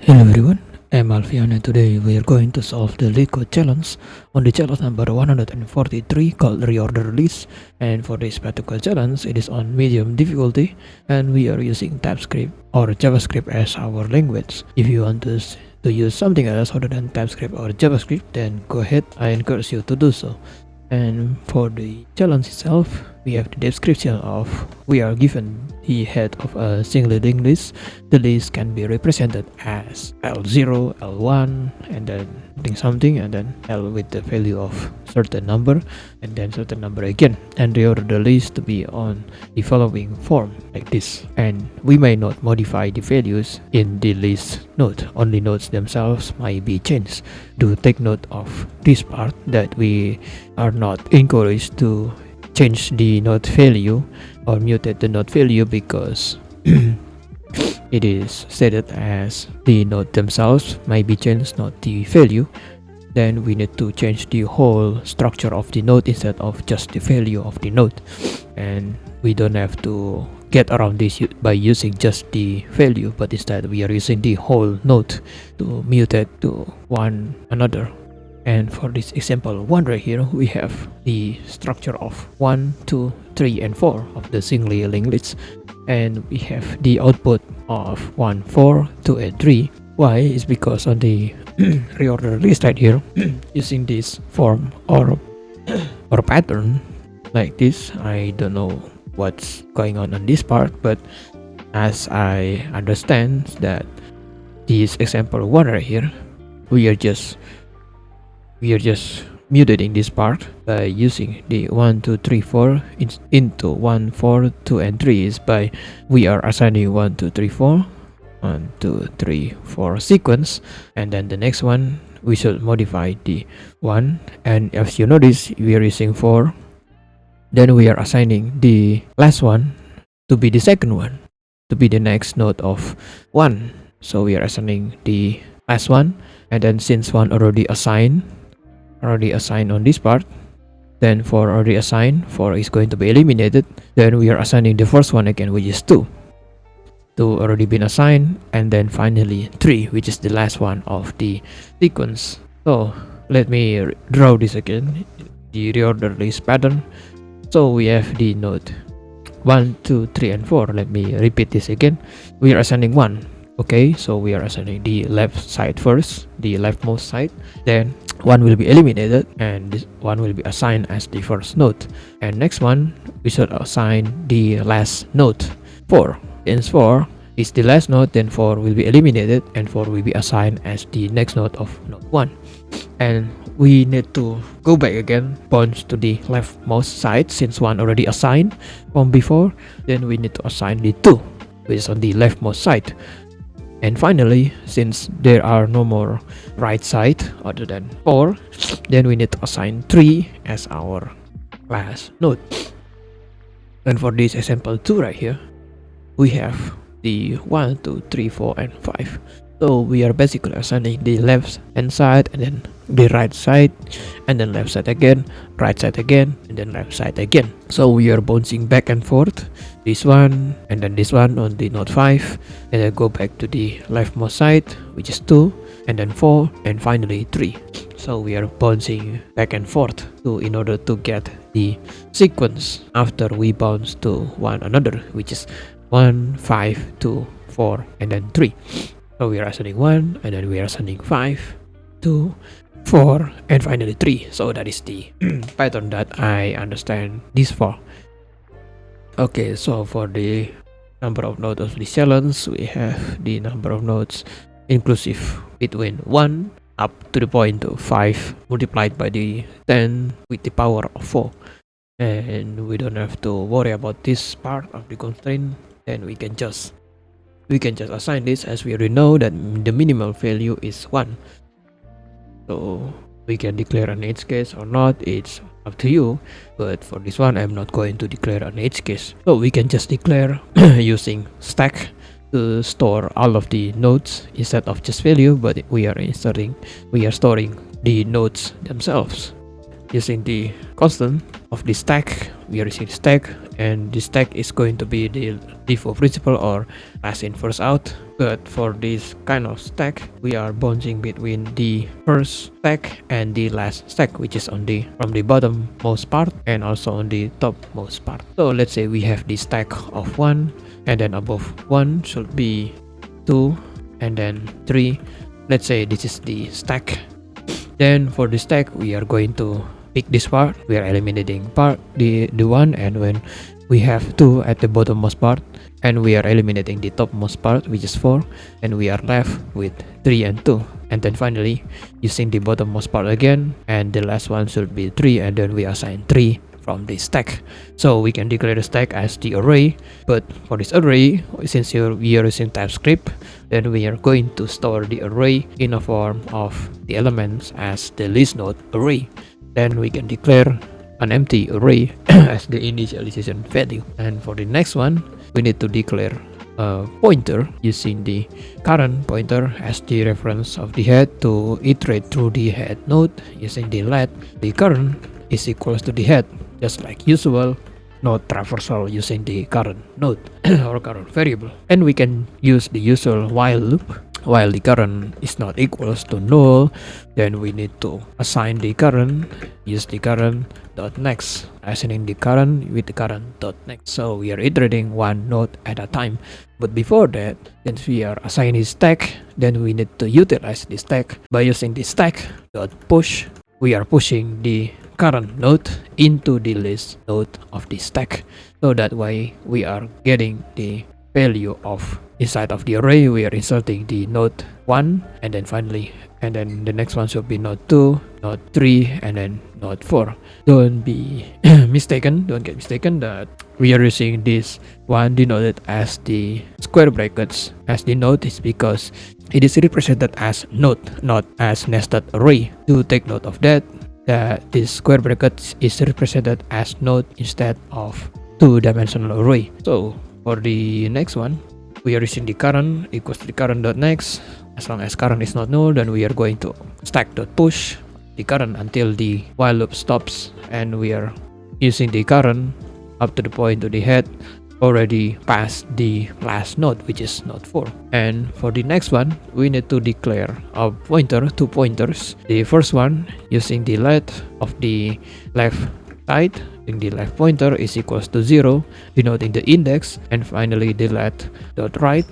Hello everyone, I'm Alfian and today we are going to solve the LeetCode challenge on the challenge number 143 called Reorder list. And for this particular challenge, it is on medium difficulty and we are using TypeScript or JavaScript as our language. If you want to use something else other than TypeScript or JavaScript, then go ahead, I encourage you to do so. And for the challenge itself, we have the description of we are given the head of a single linked list. The list can be represented as L0, L1, and then something, and then L with the value of certain number, and then certain number again, and reorder the list to be on the following form like this. And we may not modify the values in the list node, only nodes themselves might be changed. Do take note of this part, that we are not encouraged to change the node value or mutate the node value because it is stated as the node themselves might be changed, not the value. Then we need to change the whole structure of the node instead of just the value of the node, and we don't have to get around this by using just the value, but instead we are using the whole node to mutate to one another. And for this example 1 right here, we have the structure of 1, 2, 3, and 4 of the singly linked list, and we have the output of 1, 4, 2, and 3. Why? Is because on the reorder list right here, using this form or pattern like this, I don't know what's going on this part, but as I understand that this example 1 right here, we are just mutating this part by using the 1, 2, 3, 4 into 1, 4, 2, and 3 is by we are assigning 1, 2, 3, 4, 1, 2, 3, 4 sequence, and then the next one we should modify the 1, and as you notice we are using 4. Then we are assigning the last one to be the second one, to be the next node of 1. So we are assigning the last one, and then since 1 already assigned on this part, then 4 already assigned, 4 is going to be eliminated. Then we are assigning the first one again, which is 2 already been assigned, and then finally 3, which is the last one of the sequence. So let me draw this again, the reorder list pattern. So we have the node 1, 2, 3, and 4. Let me repeat this again. We are assigning 1. Okay, so we are assigning the left side first, the leftmost side, then 1 will be eliminated and this 1 will be assigned as the first node, and next one we should assign the last node 4. Since 4 is the last node, then 4 will be eliminated and 4 will be assigned as the next node of node 1. And we need to go back again, point to the leftmost side since 1 already assigned from before. Then we need to assign the 2, which is on the leftmost side. And finally, since there are no more right side other than 4, then we need to assign 3 as our last node. And for this example 2 right here, we have the 1, 2, 3, 4, and 5. So we are basically assigning the left hand side and then the right side, and then left side again, right side again, and then left side again. So we are bouncing back and forth, this one and then this one on the node 5, and then go back to the leftmost side, which is 2, and then 4, and finally 3. So we are bouncing back and forth in order to get the sequence after we bounce to one another, which is 1, 5, 2, 4, and then 3. So we are assigning 1, and then we are assigning 5, 2, 4, and finally 3. So that is the pattern that I understand this for. Okay, so for the number of nodes of this challenge, we have the number of nodes inclusive between 1 up to the point of 5 multiplied by the 10 with the power of 4. And we don't have to worry about this part of the constraint. Then we can just assign this, as we already know that the minimal value is 1. So we can declare an edge case or not, it's up to you, but for this one I'm not going to declare an edge case. So we can just declare using stack to store all of the nodes instead of just value, but we are storing the nodes themselves using the constant of the stack. We are using stack and the stack is going to be the default principle or last in first out. But for this kind of stack, we are bouncing between the first stack and the last stack, which is on the from the bottommost part and also on the topmost part. So let's say we have the stack of 1, and then above 1 should be 2 and then 3. Let's say this is the stack. Then for the stack, we are going to pick this part. We are eliminating the 1, and when we have 2 at the bottommost part, and we are eliminating the topmost part, which is 4, and we are left with 3 and 2. And then finally, using the bottommost part again, and the last one should be 3, and then we assign 3 from the stack. So we can declare the stack as the array, but for this array, since we are using TypeScript, then we are going to store the array in a form of the elements as the list node array. Then we can declare an empty array as the initialization value. And for the next one, we need to declare a pointer using the current pointer as the reference of the head to iterate through the head node using the let the current is equals to the head, just like usual, not traversal using the current node or current variable. And we can use the usual while loop. While the current is not equals to null, then we need to assign the current, use the current dot next, assigning the current with the current dot next. So we are iterating one node at a time. But before that, since we are assigning stack, then we need to utilize the stack by using the stack dot push. We are pushing the current node into the list node of the stack. So that way we are getting the value of inside of the array. We are inserting the node 1, and then finally, and then the next one should be node 2, node 3, and then node 4. Don't be mistaken, don't get mistaken that we are using this one denoted as the square brackets as the node is because it is represented as node, not as nested array. To take note of that this square brackets is represented as node instead of two-dimensional array. So for the next one, we are using the current equals to the current dot next. As long as current is not null, then we are going to stack dot push the current until the while loop stops, and we are using the current up to the point to the head already past the last node, which is node 4. And for the next one, we need to declare a pointer, 2 pointers. The first one using the let of the left side, the left pointer is equals to 0, denoting the index, and finally the let dot right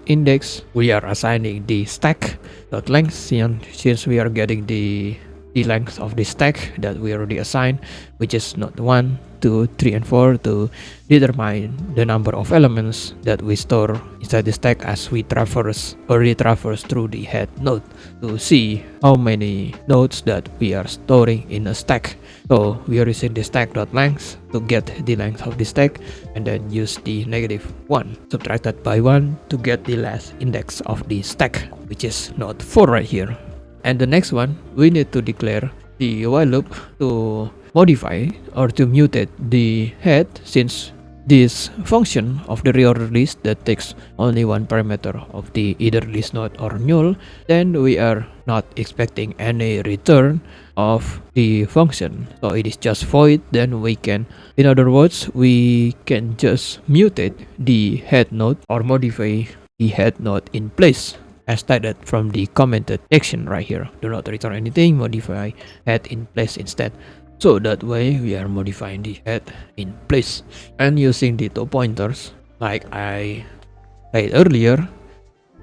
index. We are assigning the stack dot length since we are getting the length of the stack that we already assigned, which is not 1, 2, 3, and 4, to determine the number of elements that we store inside the stack as we traverse or retraverse through the head node to see how many nodes that we are storing in a stack. So we are using the stack.length to get the length of the stack, and then use the -1 subtracted by 1 to get the last index of the stack, which is node 4 right here. And the next one, we need to declare the while loop to modify or to mutate the head, since this function of the reorder list that takes only one parameter of the either list node or null, then we are not expecting any return of the function. So it is just void. Then we can, in other words, we can just mutate the head node or modify the head node in place as stated from the commented action right here. Do not return anything, modify head in place instead. So that way we are modifying the head in place and using the 2 pointers like I said earlier.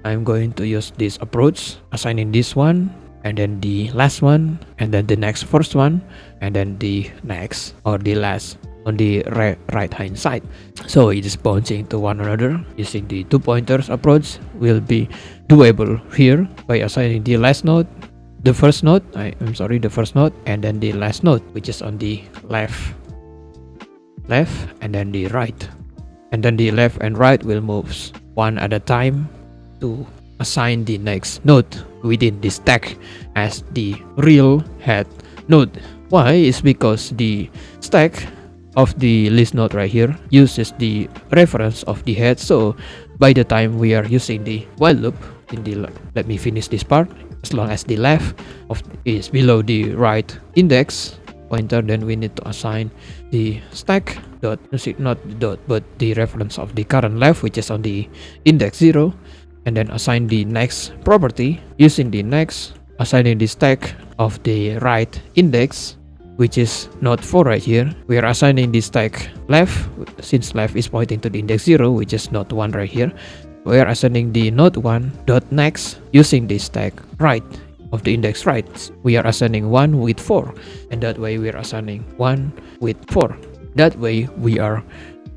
I'm going to use this approach, assigning this one and then the last one and then the next first one and then the next or the last on the right hand side. So it is bouncing to one another. Using the 2 pointers approach will be doable here by assigning the last node, the first node, the first node, and then the last node, which is on the left, and then the right, and then the left and right will move one at a time to assign the next node within the stack as the real head node. Why? Is because the stack of the list node right here uses the reference of the head. So by the time we are using the while loop in the, let me finish this part, as long as the left of is below the right index, pointer, then we need to assign the stack dot, not the dot, but the reference of the current left, which is on the index 0, and then assign the next property using the next, assigning the stack of the right index, which is node 4 right here. We are assigning the stack left, since left is pointing to the index 0, which is node 1 right here. We are assigning the node 1 dot next using the stack right of the index right. We are assigning 1 with 4, and that way we are assigning 1 with 4. That way we are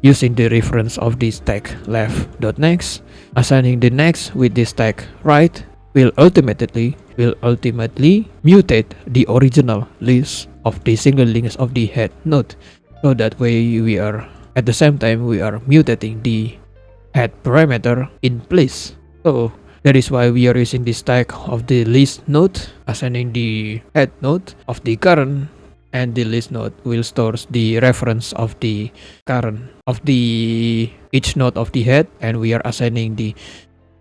using the reference of the stack left dot next, assigning the next with the stack right will ultimately mutate the original list of the single links of the head node. So that way we are at the same time we are mutating the head parameter in place. So that is why we are using the stack of the list node, assigning the head node of the current, and the list node will store the reference of the current of the each node of the head, and we are assigning the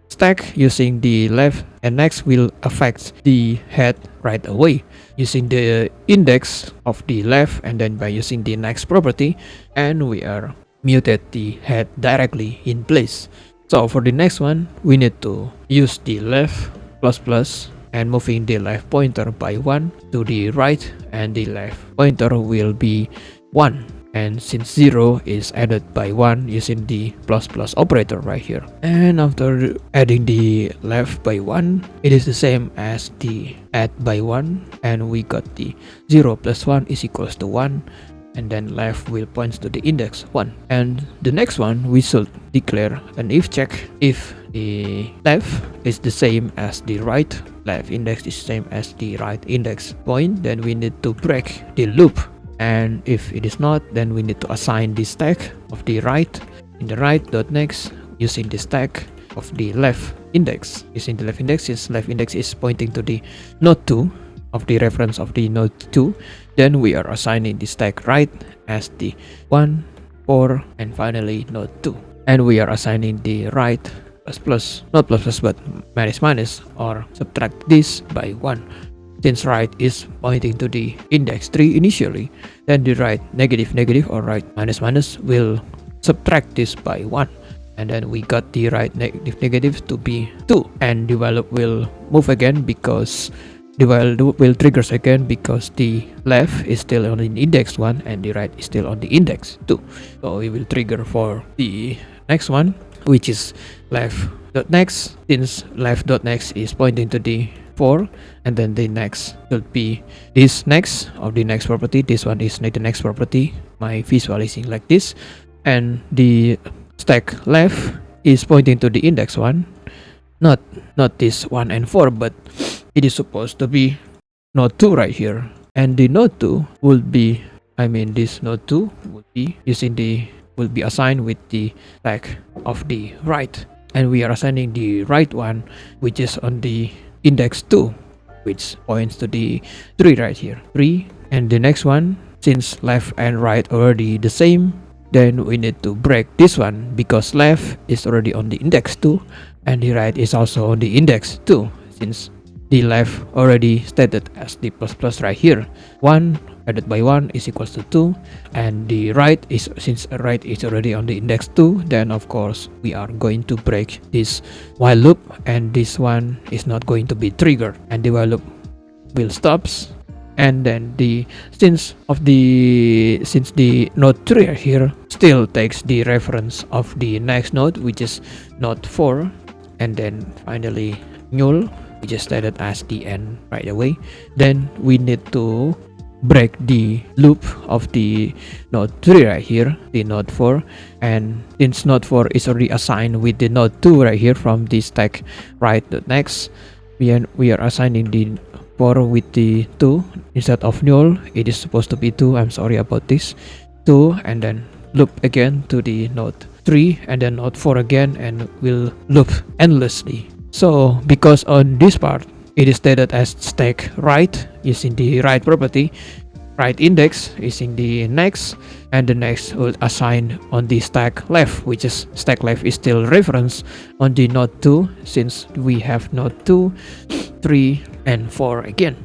stack using the left, and next will affect the head right away using the index of the left, and then by using the next property, and we are mutate the head directly in place. So for the next one, we need to use the left plus plus and moving the left pointer by 1 to the right, and the left pointer will be 1. And since 0 is added by 1 using the plus plus operator right here. And after adding the left by 1, it is the same as the add by 1, and we got the 0 plus 1 is equals to 1, and then left will point to the index 1. And the next one, we should declare an if check. If the left is the same as the right, left index is the same as the right index point, then we need to break the loop. And if it is not, then we need to assign the stack of the right in the right dot next using the stack of the left index. Using the left index, since left index is pointing to the node 2 of the reference of the node 2, then we are assigning the stack right as the 1, 4, and finally node 2. And we are assigning the right plus plus, not plus plus but minus minus, or subtract this by 1. Since right is pointing to the index 3 initially, then the right negative negative or right minus minus will subtract this by 1. And then we got the right negative negative to be 2. And the while loop will move again because the while loop will triggers again because the left is still on the index 1 and the right is still on the index 2. So we will trigger for the next one, which is left.next. Since left.next is pointing to the 4, and then the next will be this next of the next property. This one is the next property. My visualizing like this, and the stack left is pointing to the index 1, not this 1 and 4, but it is supposed to be node 2 right here. And the node 2 will be, this node 2 will be will be assigned with the stack of the right, and we are assigning the right one, which is on the index 2, which points to the 3 right here, 3. And the next one, since left and right already the same, then we need to break this one because left is already on the index 2 and the right is also on the index 2, since the left already stated as the plus plus right here. 1 added by 1 is equals to 2, and the right is, since right is already on the index 2, then of course we are going to break this while loop, and this one is not going to be triggered, and the while loop will stops. And then since the node 3 right here still takes the reference of the next node, which is node 4, and then finally null, which is stated as the end right away, then we need to break the loop of the node 3 right here, the node 4. And since node 4 is already assigned with the node 2 right here from the stack right.next, we are assigning the 4 with the 2 instead of null. It is supposed to be 2, I'm sorry about this, 2, and then loop again to the node 3 and then node 4 again, and will loop endlessly. So because on this part it is stated as stack right using the right property, right index using the next, and the next will assign on the stack left, which is stack left is still reference on the node 2, since we have node 2, 3, and 4 again.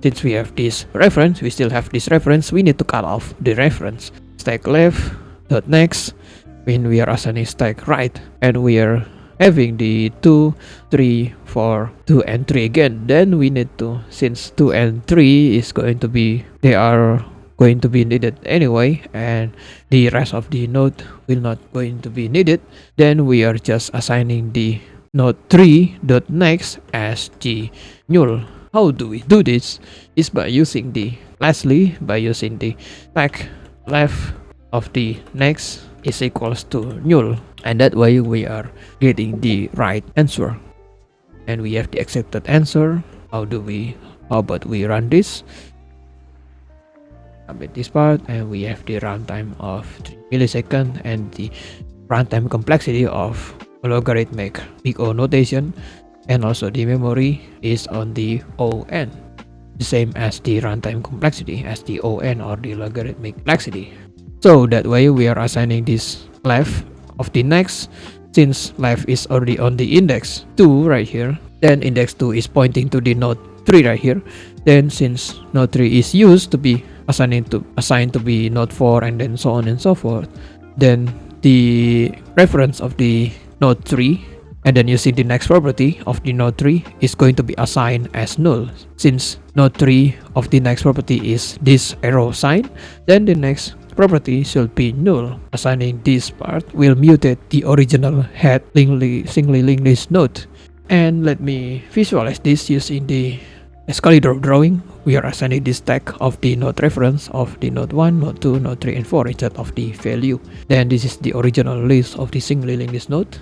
since we have this reference, we still have this reference, we need to cut off the reference. Stack left dot next, when we are assigning stack right, and we are having the 2, 3, 4, 2 and 3 again, then we need to, since 2 and 3 is going to be, they are going to be needed anyway, and the rest of the node will not going to be needed, then we are just assigning the node 3 dot next as the null. How do we do this? Is by using the, lastly, by using the stack left of the next is equals to null, and that way we are getting the right answer, and we have the accepted answer. How about we run this? Submit this part, and we have the runtime of 3 milliseconds and the runtime complexity of logarithmic big O notation, and also the memory is on the ON, the same as the runtime complexity as the ON or the logarithmic complexity. So that way we are assigning this left of the next, since left is already on the index 2 right here, then index 2 is pointing to the node 3 right here, then since node 3 is used to be assigned to be node 4 and then so on and so forth, then the reference of the node 3 and then using the next property of the node 3 is going to be assigned as null. Since node 3 of the next property is this arrow sign, then the next property should be null. Assigning this part will mutate the original head singly linked list node. And let me visualize this using the Escalator drawing. We are assigning this stack of the node reference of the node 1, node 2, node 3 and 4 instead of the value. Then this is the original list of the singly linked list node.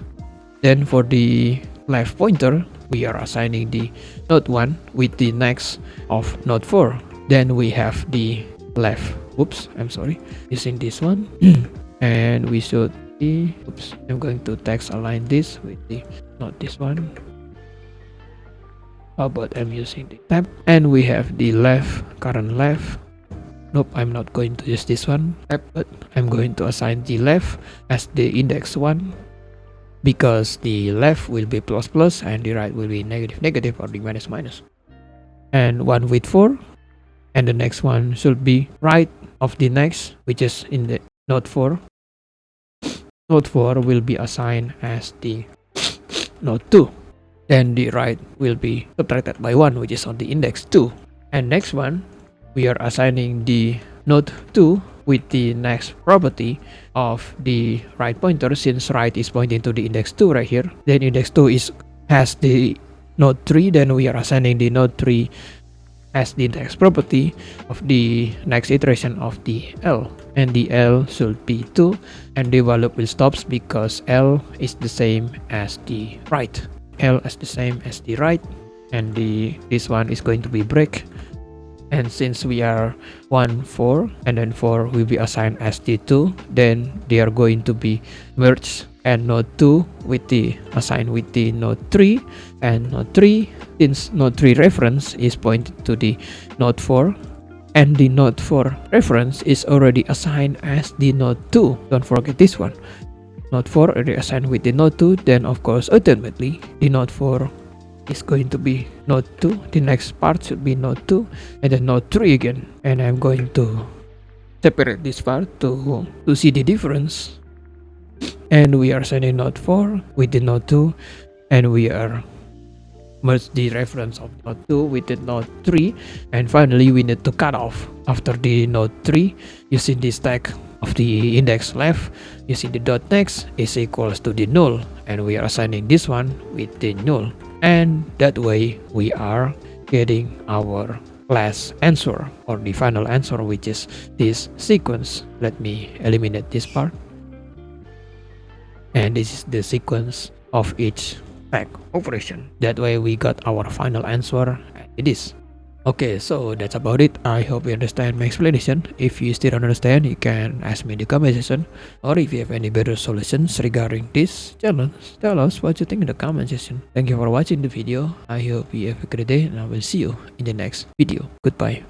Then for the left pointer, we are assigning the node 1 with the next of node 4. Then we have the left, using this one. And we should be, I'm going to text align this with the, not this one. How about I'm using the tab, and we have the left, current left. Nope, I'm not going to use this one, but I'm going to assign the left as the index 1, because the left will be plus plus and the right will be negative negative or the minus minus. And one with 4, and the next one should be right of the next, which is in the node 4. Node 4 will be assigned as the node 2. Then the right will be subtracted by 1, which is on the index 2. And next one, we are assigning the node 2 with the next property of the right pointer, since right is pointing to the index 2 right here. Then index 2 has the node 3, then we are assigning the node 3 as the next property of the next iteration of the L. And the L should be 2, and the value will stop because L is the same as the right. L is the same as the right, and this one is going to be break. And since we are 1 4 and then 4 will be assigned as the 2, then they are going to be merged, and node 2 with the assigned with the node 3, and node 3, since node 3 reference is pointed to the node 4 and the node 4 reference is already assigned as the node 2. Don't forget this one. Node 4 already assigned with the node 2, then of course ultimately the node 4 is going to be node 2, the next part should be node 2, and then node 3 again. And I'm going to separate this part to see the difference. And we are sending node 4 with the node 2, and we are merge the reference of node 2 with the node 3, and finally we need to cut off after the node 3 using the stack of the index left using the dot next is equals to the null, and we are assigning this one with the null, and that way we are getting our last answer or the final answer, which is this sequence. Let me eliminate this part, and this is the sequence of each stack operation. That way we got our final answer, and it is. Okay, so that's about it. I hope you understand my explanation. If you still don't understand, you can ask me in the comment section, or if you have any better solutions regarding this challenge, tell us what you think in the comment section. Thank you for watching the video. I hope you have a great day, and I will see you in the next video. Goodbye.